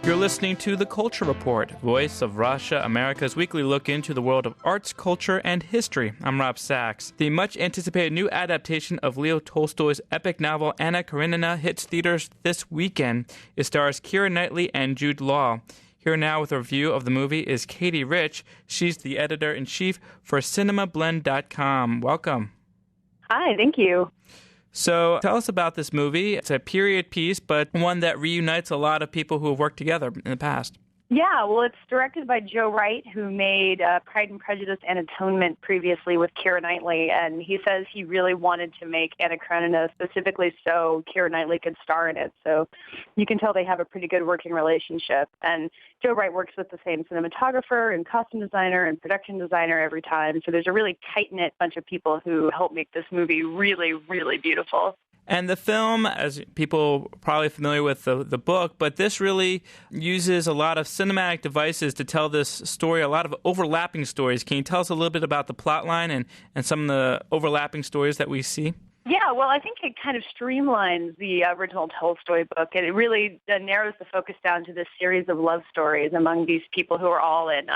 You're listening to The Culture Report, Voice of Russia, America's weekly look into the world of arts, culture, and history. I'm Rob Sachs. The much-anticipated new adaptation of Leo Tolstoy's epic novel Anna Karenina hits theaters this weekend. It stars Keira Knightley and Jude Law. Here now with a review of the movie is Katey Rich. She's the editor-in-chief for cinemablend.com. Welcome. Hi, thank you. So tell us about this movie. It's a period piece, but one that reunites a lot of people who have worked together in the past. Yeah, well, it's directed by Joe Wright, who made Pride and Prejudice and Atonement previously with Keira Knightley, and he says he really wanted to make Anna Karenina specifically so Keira Knightley could star in it. So you can tell they have a pretty good working relationship. And Joe Wright works with the same cinematographer and costume designer and production designer every time. So there's a really tight-knit bunch of people who help make this movie really, really beautiful. And the film, as people are probably familiar with the book, but this really uses a lot of cinematic devices to tell this story, a lot of overlapping stories. Can you tell us a little bit about the plot line and some of the overlapping stories that we see? Yeah, well, I think it kind of streamlines the original Tolstoy book, and it really narrows the focus down to this series of love stories among these people who are all in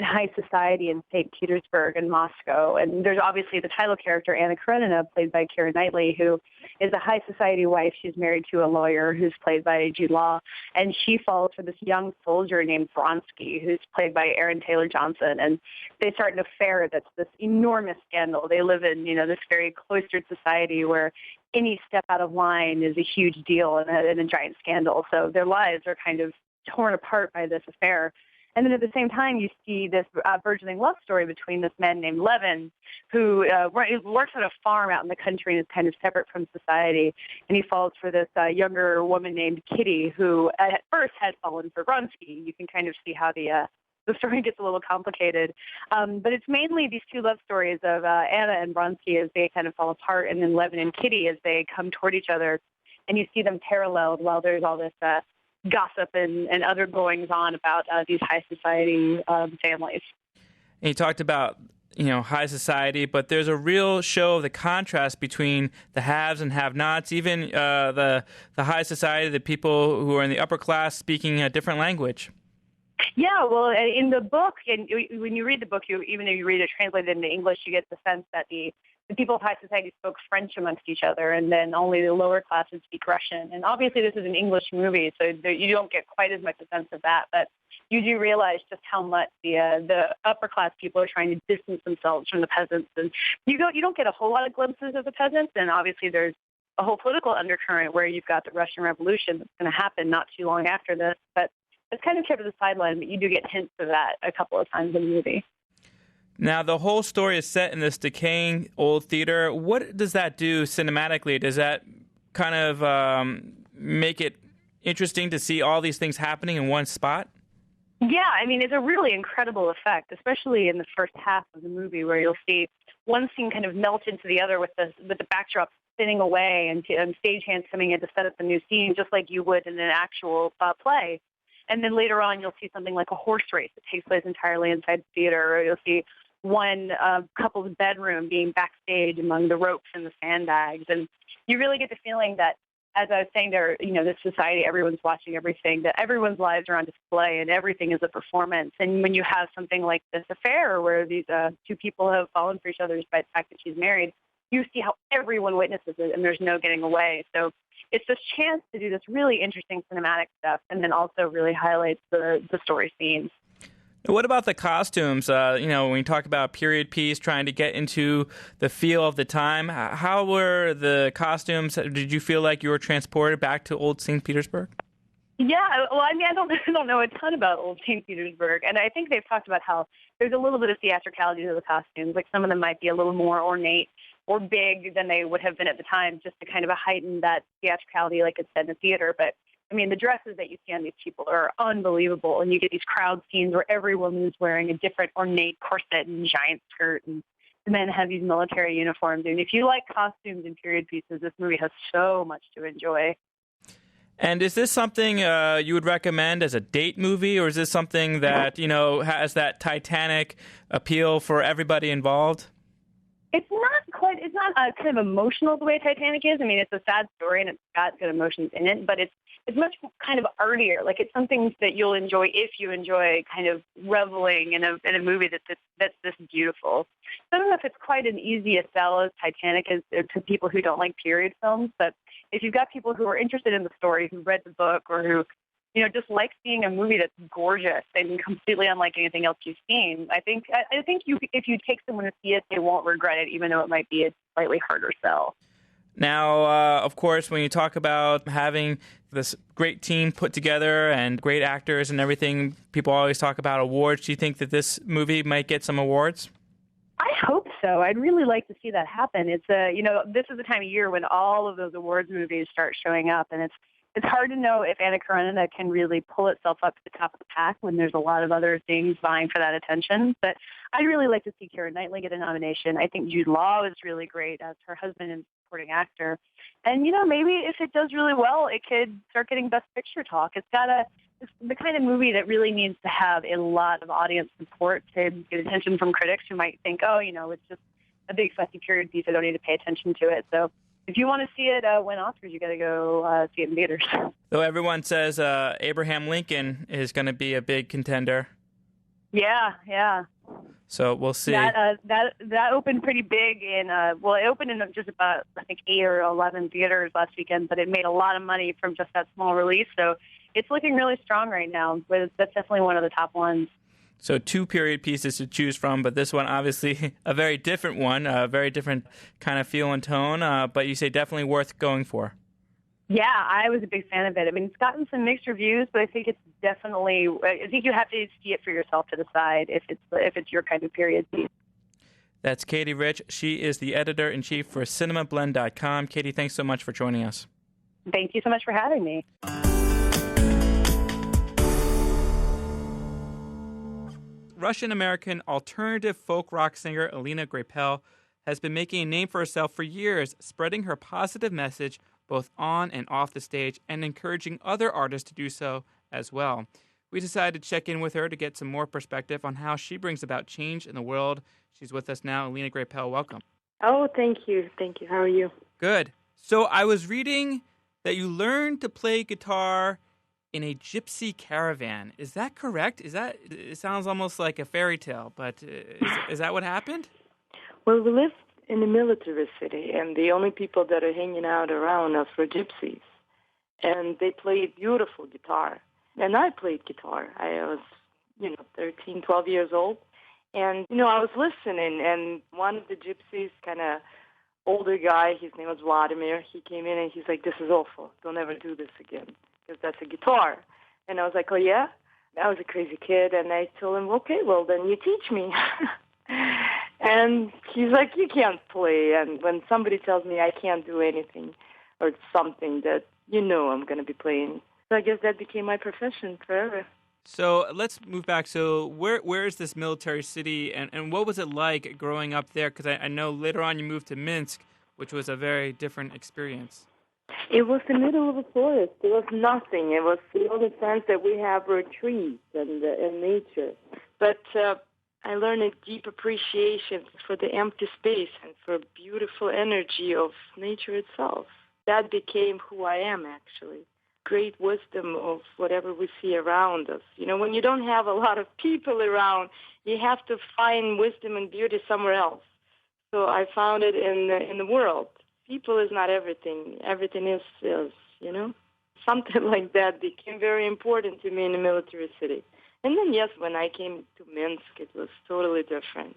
high society in St. Petersburg and Moscow. And there's obviously the title character, Anna Karenina, played by Keira Knightley, who is a high society wife. She's married to a lawyer who's played by Jude Law, and she falls for this young soldier named Vronsky, who's played by Aaron Taylor Johnson. And they start an affair that's this enormous scandal. They live in, this very cloistered society where any step out of line is a huge deal and a giant scandal. So their lives are kind of torn apart by this affair. And then at the same time, you see this burgeoning love story between this man named Levin, who works at a farm out in the country and is kind of separate from society. And he falls for this younger woman named Kitty, who at first had fallen for Vronsky. You can kind of see how the story gets a little complicated. But it's mainly these two love stories of Anna and Vronsky as they kind of fall apart, and then Levin and Kitty as they come toward each other. And you see them paralleled while there's all this gossip and other goings-on about these high society families. And you talked about high society, but there's a real show of the contrast between the haves and have-nots, even the high society, the people who are in the upper class speaking a different language. Yeah, well, in the book, and when you read the book, even if you read it translated into English, you get the sense that the people of high society spoke French amongst each other, and then only the lower classes speak Russian. And obviously this is an English movie, so you don't get quite as much a sense of that, but you do realize just how much the upper class people are trying to distance themselves from the peasants. And you don't get a whole lot of glimpses of the peasants, and obviously there's a whole political undercurrent where you've got the Russian Revolution that's going to happen not too long after this, but it's kind of kept to the sideline, but you do get hints of that a couple of times in the movie. Now, the whole story is set in this decaying old theater. What does that do cinematically? Does that kind of make it interesting to see all these things happening in one spot? Yeah, I mean, it's a really incredible effect, especially in the first half of the movie where you'll see one scene kind of melt into the other with the backdrop spinning away and stagehands coming in to set up the new scene, just like you would in an actual play. And then later on, you'll see something like a horse race that takes place entirely inside the theater, or you'll see one couple's bedroom being backstage among the ropes and the sandbags. And you really get the feeling that, as I was saying there, this society, everyone's watching everything, that everyone's lives are on display and everything is a performance. And when you have something like this affair where these two people have fallen for each other despite the fact that she's married, you see how everyone witnesses it and there's no getting away. So it's this chance to do this really interesting cinematic stuff and then also really highlights the story scenes. What about the costumes? When you talk about period piece, trying to get into the feel of the time, how were the costumes? Did you feel like you were transported back to old St. Petersburg? Yeah, well, I mean, I don't know a ton about old St. Petersburg, and I think they've talked about how there's a little bit of theatricality to the costumes. Like some of them might be a little more ornate or big than they would have been at the time, just to kind of heighten that theatricality like it's said in the theater. But I mean, the dresses that you see on these people are unbelievable, and you get these crowd scenes where every woman is wearing a different ornate corset and giant skirt, and the men have these military uniforms. And if you like costumes and period pieces, this movie has so much to enjoy. And is this something you would recommend as a date movie, or is this something that, has that Titanic appeal for everybody involved? It's not kind of emotional the way Titanic is. I mean, it's a sad story and it's got good emotions in it, but it's much kind of artier. Like, it's something that you'll enjoy if you enjoy kind of reveling in a movie that's this beautiful. So I don't know if it's quite as easy a sell as Titanic is to people who don't like period films, but if you've got people who are interested in the story, who read the book, or who just like seeing a movie that's gorgeous and completely unlike anything else you've seen, I think if you take someone to see it, they won't regret it, even though it might be a slightly harder sell. Now, of course, when you talk about having this great team put together and great actors and everything, people always talk about awards. Do you think that this movie might get some awards? I hope so. I'd really like to see that happen. It's this is the time of year when all of those awards movies start showing up, and it's hard to know if Anna Karenina can really pull itself up to the top of the pack when there's a lot of other things vying for that attention. But I'd really like to see Keira Knightley get a nomination. I think Jude Law is really great as her husband and supporting actor. And, maybe if it does really well, it could start getting Best Picture talk. It's the kind of movie that really needs to have a lot of audience support to get attention from critics who might think, it's just a big fussy period piece. I don't need to pay attention to it. So if you want to see it win Oscars, you got to go see it in theaters. Though everyone says Abraham Lincoln is going to be a big contender. Yeah. So we'll see. That opened pretty big it opened in just about, I think, 8 or 11 theaters last weekend, but it made a lot of money from just that small release. So it's looking really strong right now, but that's definitely one of the top ones. So 2 period pieces to choose from, but this one obviously a very different one, a very different kind of feel and tone, but you say definitely worth going for. Yeah, I was a big fan of it. I mean, it's gotten some mixed reviews, but I think it's definitely, I think you have to see it for yourself to decide if it's your kind of period piece. That's Katey Rich. She is the editor-in-chief for CinemaBlend.com. Katey, thanks so much for joining us. Thank you so much for having me. Russian-American alternative folk rock singer Alina Grapel has been making a name for herself for years, spreading her positive message both on and off the stage and encouraging other artists to do so as well. We decided to check in with her to get some more perspective on how she brings about change in the world. She's with us now. Alina Grapel, welcome. Oh, thank you. How are you? Good. So I was reading that you learned to play guitar in a gypsy caravan. Is that correct? It sounds almost like a fairy tale, but is that what happened? Well, we live in a military city, and the only people that are hanging out around us were gypsies. And they played beautiful guitar. And I played guitar. I was, 13, 12 years old. And, I was listening, and one of the gypsies, kind of older guy, his name was Vladimir, he came in and he's like, "This is awful. Don't ever do this again, because that's a guitar." And I was like, "Oh, yeah?" I was a crazy kid, and I told him, "Okay, well, then you teach me." And he's like, "You can't play." And when somebody tells me I can't do anything or something that I'm going to be playing, so I guess that became my profession forever. So let's move back. So where is this military city, and what was it like growing up there? Because I know later on you moved to Minsk, which was a very different experience. It was the middle of a forest. There was nothing. It was the only sense that we have were trees and nature. But I learned a deep appreciation for the empty space and for beautiful energy of nature itself. That became who I am, actually. Great wisdom of whatever we see around us. When you don't have a lot of people around, you have to find wisdom and beauty somewhere else. So I found it in the world. People is not everything. Everything is, Something like that became very important to me in the military city. And then, yes, when I came to Minsk, it was totally different.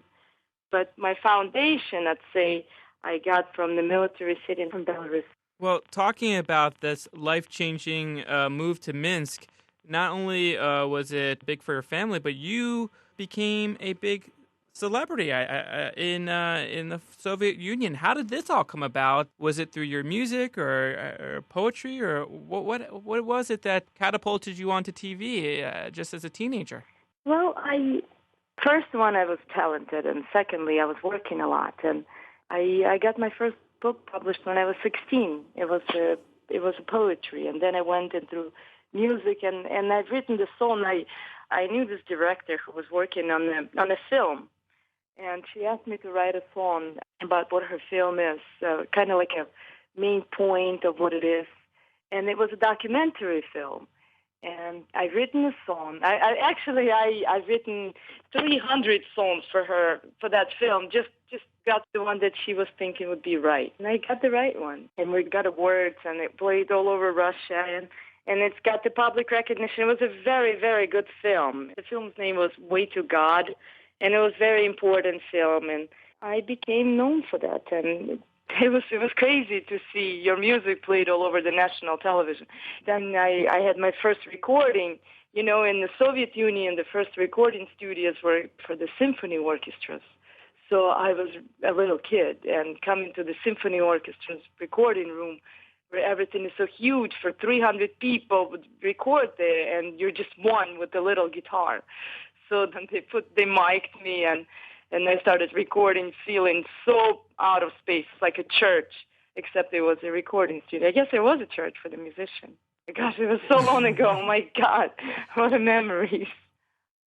But my foundation, I'd say, I got from the military city from Belarus. Well, talking about this life-changing move to Minsk, not only was it big for your family, but you became a big celebrity in the Soviet Union. How did this all come about? Was it through your music or poetry, or what was it that catapulted you onto TV just as a teenager? Well, first one, I was talented, and secondly, I was working a lot, and I got my first book published when I was 16. It was a poetry, and then I went into music, and I've written the song. I knew this director who was working on a film, and she asked me to write a song about what her film is, kind of like a main point of what it is. And it was a documentary film. And I've written a song. I've written 300 songs for her for that film. Just got the one that she was thinking would be right, and I got the right one. And we got awards, and it played all over Russia, and it's got the public recognition. It was a very, very good film. The film's name was Way to God, and it was a very important film. And I became known for that, and it was crazy to see your music played all over the national television. Then I had my first recording. In the Soviet Union, the first recording studios were for the symphony orchestras. So I was a little kid, and coming to the symphony orchestra's recording room, where everything is so huge for 300 people would record there, and you're just one with a little guitar. So then they mic'd me, and I started recording, feeling so out of space, like a church, except it was a recording studio. I guess there was a church for the musician. Gosh, it was so long ago. Oh, my God, what a memories.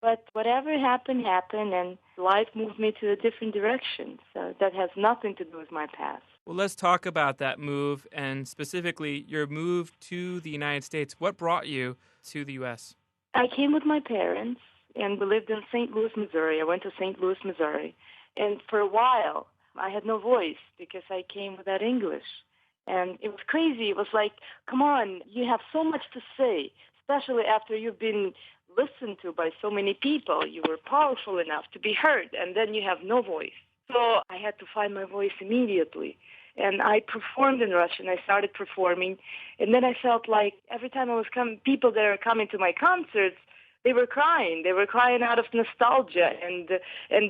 But whatever happened, and life moved me to a different direction. So that has nothing to do with my past. Well, let's talk about that move, and specifically your move to the United States. What brought you to the U.S.? I came with my parents, and we lived in St. Louis, Missouri. I went to St. Louis, Missouri. And for a while, I had no voice because I came without English. And it was crazy. It was like, come on, you have so much to say, especially after you've been listened to by so many people. You were powerful enough to be heard, and then you have no voice. So I had to find my voice immediately. And I performed in Russian. I started performing. And then I felt like every time I was people that are coming to my concerts, they were crying. They were crying out of nostalgia. And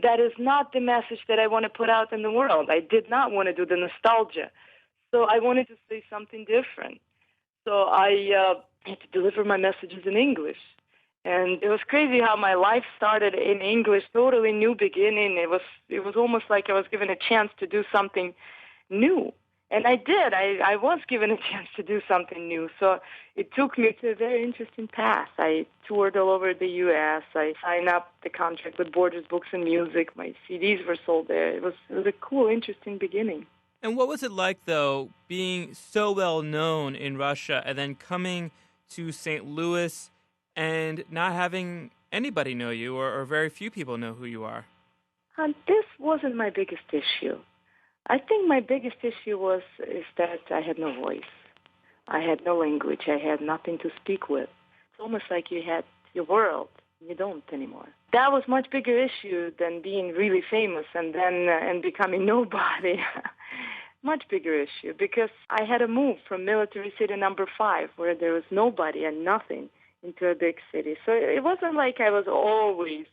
that is not the message that I want to put out in the world. I did not want to do the nostalgia. So I wanted to say something different. So I had to deliver my messages in English. And it was crazy how my life started in English, totally new beginning. It was almost like I was given a chance to do something new. And I did. I was given a chance to do something new. So it took me to a very interesting path. I toured all over the U.S. I signed up the contract with Borders Books and Music. My CDs were sold there. It was a cool, interesting beginning. And what was it like, though, being so well known in Russia and then coming to St. Louis and not having anybody know you or very few people know who you are? This wasn't my biggest issue. I think my biggest issue is that I had no voice. I had no language. I had nothing to speak with. It's almost like you had your world. You don't anymore. That was a much bigger issue than being really famous and then and becoming nobody. Much bigger issue, because I had to move from military city number 5, where there was nobody and nothing, into a big city. So it wasn't like I was always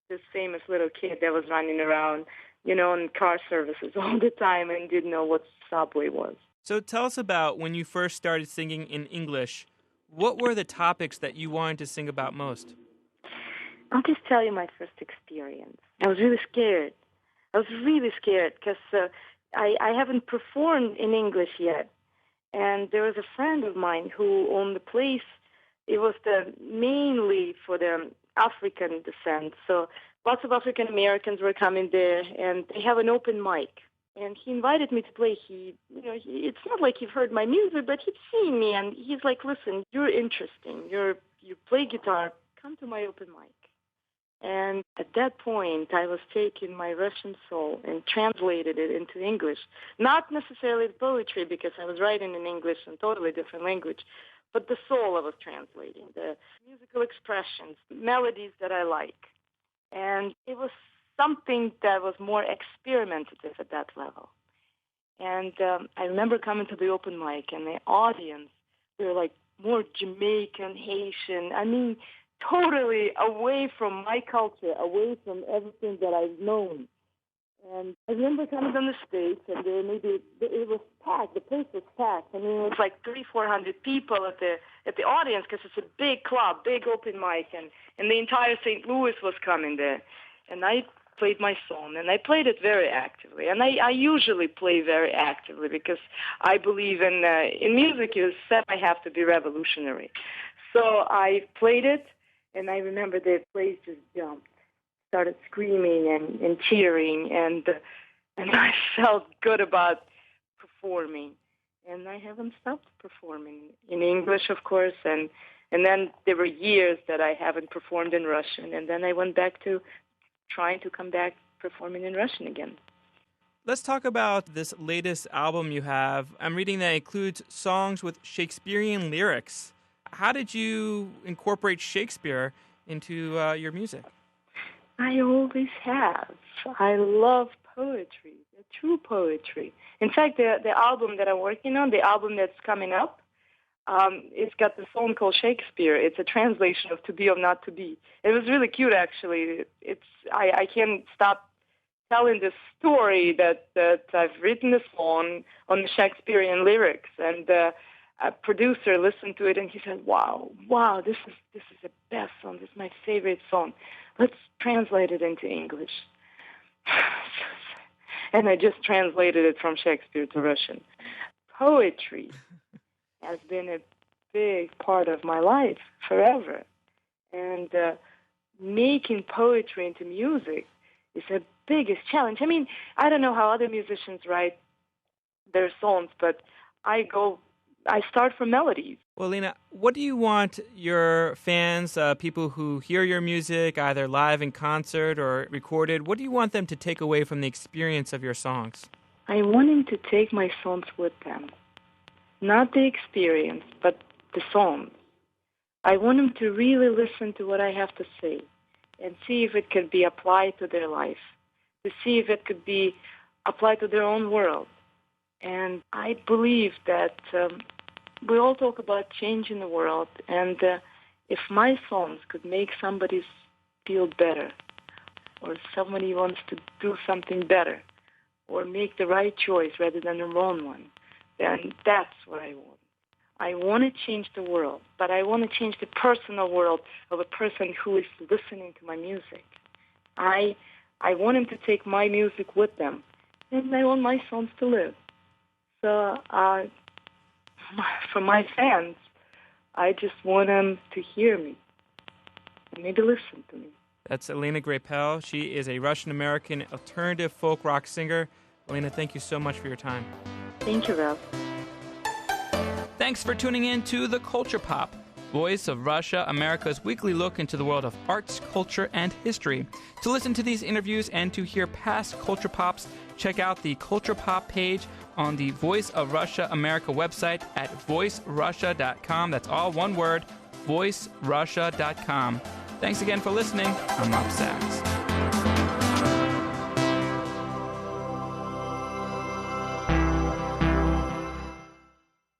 this famous little kid that was running around, in car services all the time and didn't know what subway was. So tell us about when you first started singing in English. What were the topics that you wanted to sing about most? I'll just tell you my first experience. I was really scared. Because I haven't performed in English yet. And there was a friend of mine who owned the place. It was mainly for the African descent. So lots of African Americans were coming there, and they have an open mic. And he invited me to play. It's not like he'd heard my music, but he'd seen me, and he's like, "Listen, you're interesting. You play guitar. Come to my open mic." And at that point, I was taking my Russian soul and translated it into English. Not necessarily the poetry, because I was writing in English in totally different language, but the soul I was translating, the musical expressions, melodies that I like. And it was something that was more experimentative at that level. And I remember coming to the open mic, and the audience, they were like more Jamaican, Haitian, totally away from my culture, away from everything that I've known. And I remember coming on the stage, and it was packed. The place was packed. It was like 300-400 people at the audience, because it's a big club, big open mic, and the entire St. Louis was coming there. And I played my song, and I played it very actively. And I usually play very actively, because I believe in music, you have to be revolutionary. So I played it. And I remember the place just jumped. started screaming and cheering, and I felt good about performing. And I haven't stopped performing in English, of course, and then there were years that I haven't performed in Russian, and then I went back to trying to come back performing in Russian again. Let's talk about this latest album you have. I'm reading that it includes songs with Shakespearean lyrics. How did you incorporate Shakespeare into your music? I always have. I love poetry, true poetry. In fact, the album that I'm working on, the album that's coming up, it's got the song called Shakespeare. It's a translation of To Be or Not to Be. It was really cute, actually. I can't stop telling this story that I've written a song on the Shakespearean lyrics, and a producer listened to it and he said, "Wow, this is the best song. This is my favorite song. Let's translate it into English." And I just translated it from Shakespeare to Russian. Poetry has been a big part of my life forever, and making poetry into music is the biggest challenge. I mean, I don't know how other musicians write their songs, but I start from melodies. Well, Lena, what do you want your fans, people who hear your music, either live in concert or recorded, what do you want them to take away from the experience of your songs? I want them to take my songs with them. Not the experience, but the songs. I want them to really listen to what I have to say and see if it could be applied to their life, to see if it could be applied to their own world. And I believe that we all talk about change in the world, and if my songs could make somebody feel better, or somebody wants to do something better, or make the right choice rather than the wrong one, then that's what I want. I want to change the world, but I want to change the personal world of a person who is listening to my music. I want them to take my music with them, and I want my songs to live. So for my fans, I just want them to hear me and maybe listen to me. That's Elena Grapel. She is a Russian-American alternative folk rock singer. Elena, thank you so much for your time. Thank you, Rob. Thanks for tuning in to The Culture Pop, Voice of Russia, America's weekly look into the world of arts, culture, and history. To listen to these interviews and to hear past Culture Pops, check out the Culture Pop page on the Voice of Russia America website at voicerussia.com. That's all one word, voicerussia.com. Thanks again for listening. I'm Rob Sachs.